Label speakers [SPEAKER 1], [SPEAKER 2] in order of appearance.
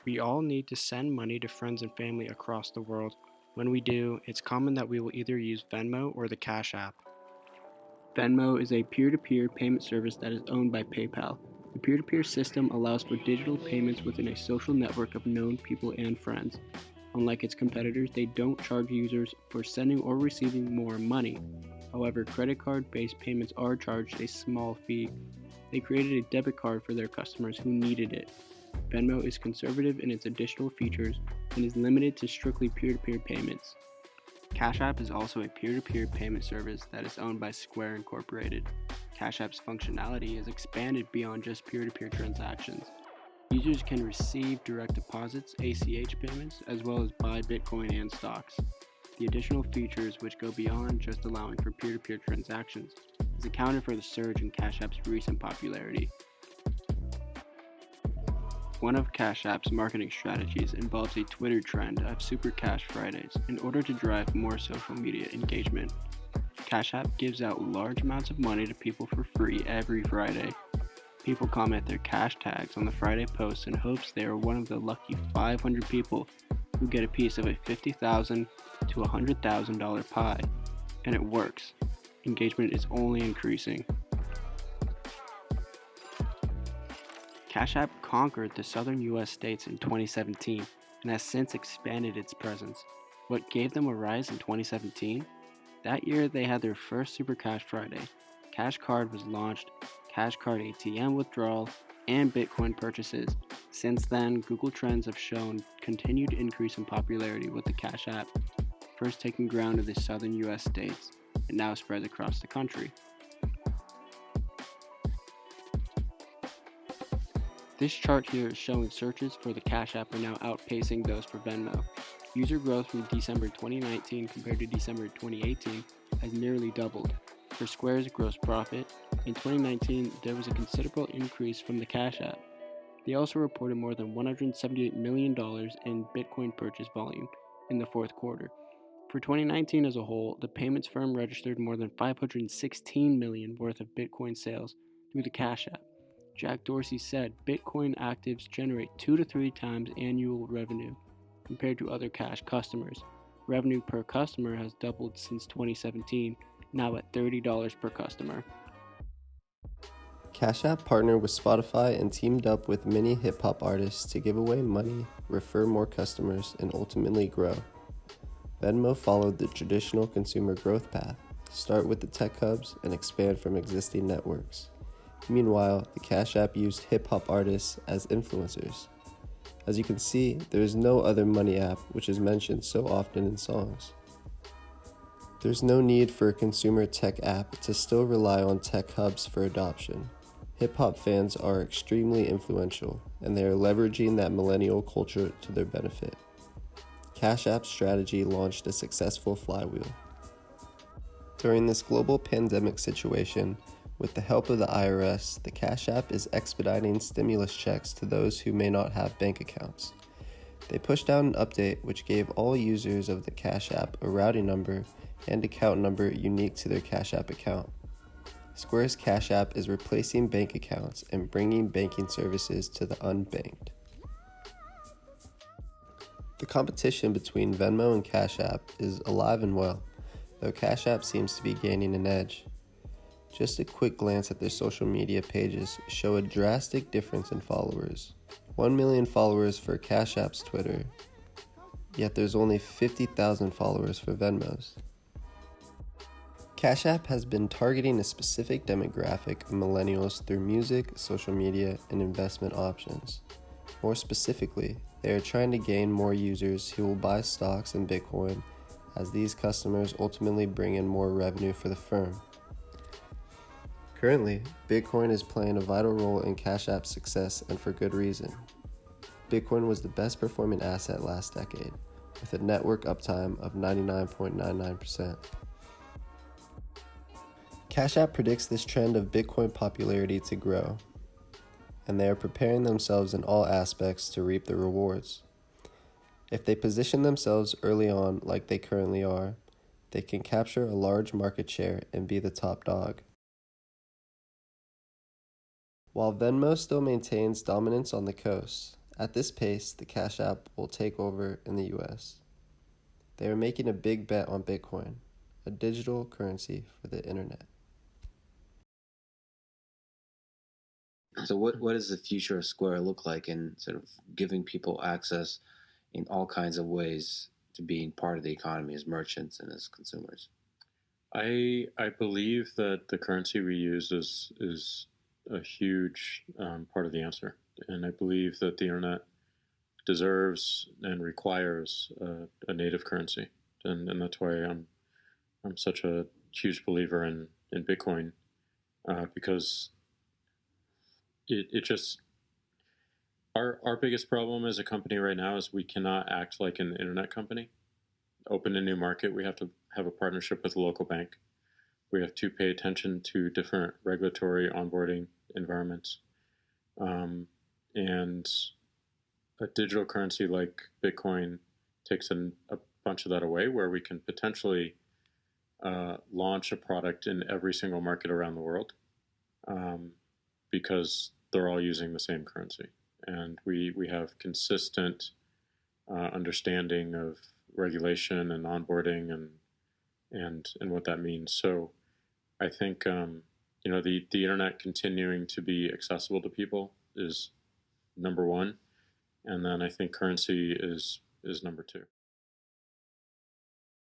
[SPEAKER 1] We all need to send money to friends and family across the world. When we do, it's common that we will either use Venmo or the Cash App. Venmo is a peer-to-peer payment service that is owned by PayPal. The peer-to-peer system allows for digital payments within a social network of known people and friends. Unlike its competitors, they don't charge users for sending or receiving more money. However, credit card-based payments are charged a small fee. They created a debit card for their customers who needed it. Venmo is conservative in its additional features and is limited to strictly peer-to-peer payments. Cash App is also a peer-to-peer payment service that is owned by Square Incorporated. Cash App's functionality is expanded beyond just peer-to-peer transactions. Users can receive direct deposits, ACH payments, as well as buy Bitcoin and stocks. The additional features, which go beyond just allowing for peer-to-peer transactions, has accounted for the surge in Cash App's recent popularity. One of Cash App's marketing strategies involves a Twitter trend of Super Cash Fridays in order to drive more social media engagement. Cash App gives out large amounts of money to people for free every Friday. People comment their cash tags on the Friday posts in hopes they are one of the lucky 500 people who get a piece of a $50,000 to $100,000 pie. And it works. Engagement is only increasing. Cash App conquered the southern US states in 2017 and has since expanded its presence. What gave them a rise in 2017? That year they had their first Super Cash Friday. Cash Card was launched, Cash Card ATM withdrawal, and Bitcoin purchases. Since then, Google Trends have shown continued increase in popularity with the Cash App, first taking ground in the southern US states, and now spread across the country. This chart here is showing searches for the Cash App are now outpacing those for Venmo. User growth from December 2019 compared to December 2018 has nearly doubled. For Square's gross profit, in 2019 there was a considerable increase from the Cash App. They also reported more than $178 million in Bitcoin purchase volume in the fourth quarter. For 2019 as a whole, the payments firm registered more than $516 million worth of Bitcoin sales through the Cash App. Jack Dorsey said Bitcoin actives generate 2 to 3 times annual revenue compared to other Cash customers. Revenue per customer has doubled since 2017, now at $30 per customer.
[SPEAKER 2] Cash App partnered with Spotify and teamed up with many hip-hop artists to give away money, refer more customers, and ultimately grow. Venmo followed the traditional consumer growth path, start with the tech hubs and expand from existing networks. Meanwhile, the Cash App used hip-hop artists as influencers. As you can see, there is no other money app which is mentioned so often in songs. There's no need for a consumer tech app to still rely on tech hubs for adoption. Hip-hop fans are extremely influential, and they are leveraging that millennial culture to their benefit. Cash App's strategy launched a successful flywheel. During this global pandemic situation, with the help of the IRS, the Cash App is expediting stimulus checks to those who may not have bank accounts. They pushed out an update which gave all users of the Cash App a routing number and account number unique to their Cash App account. Square's Cash App is replacing bank accounts and bringing banking services to the unbanked. The competition between Venmo and Cash App is alive and well, though Cash App seems to be gaining an edge. Just a quick glance at their social media pages show a drastic difference in followers. 1 million followers for Cash App's Twitter, yet there's only 50,000 followers for Venmo's. Cash App has been targeting a specific demographic of millennials through music, social media, and investment options. More specifically, they are trying to gain more users who will buy stocks in Bitcoin, as these customers ultimately bring in more revenue for the firm. Currently, Bitcoin is playing a vital role in Cash App's success, and for good reason. Bitcoin was the best performing asset last decade, with a network uptime of 99.99%. Cash App predicts this trend of Bitcoin popularity to grow, and they are preparing themselves in all aspects to reap the rewards. If they position themselves early on like they currently are, they can capture a large market share and be the top dog. While Venmo still maintains dominance on the coast, At this pace, the Cash App will take over in the US. They are making a big bet on Bitcoin, a digital currency for the internet.
[SPEAKER 3] So what does the future of Square look like in sort of giving people access in all kinds of ways to being part of the economy as merchants and as consumers?
[SPEAKER 4] I believe that the currency we use is a huge part of the answer, and I believe that the internet deserves and requires a native currency, and that's why I'm such a huge believer in Bitcoin, because it just our biggest problem as a company right now is we cannot act like an internet company. Open a new market, we have to have a partnership with a local bank. We have to pay attention to different regulatory onboarding environments. And a digital currency like Bitcoin takes a bunch of that away, where we can potentially launch a product in every single market around the world, because they're all using the same currency. And we have consistent understanding of regulation and onboarding and what that means. So I think the internet continuing to be accessible to people is number one, and then I think currency is number two.